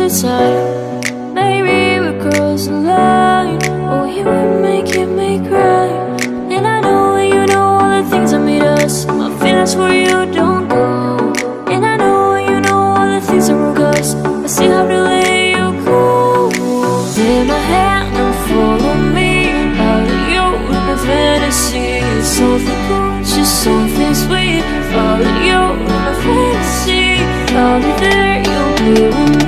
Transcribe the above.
inside. Maybe we cross the line. Oh, you would make me cry. And I know you know all the things that made us. My feelings for you don't go. And I know you know all the things that broke us. I still have to let you go. Take my hand and follow me out of your fantasy. Something cool, just something sweet. Follow you in my fantasy. I'll be there, you'll be with me.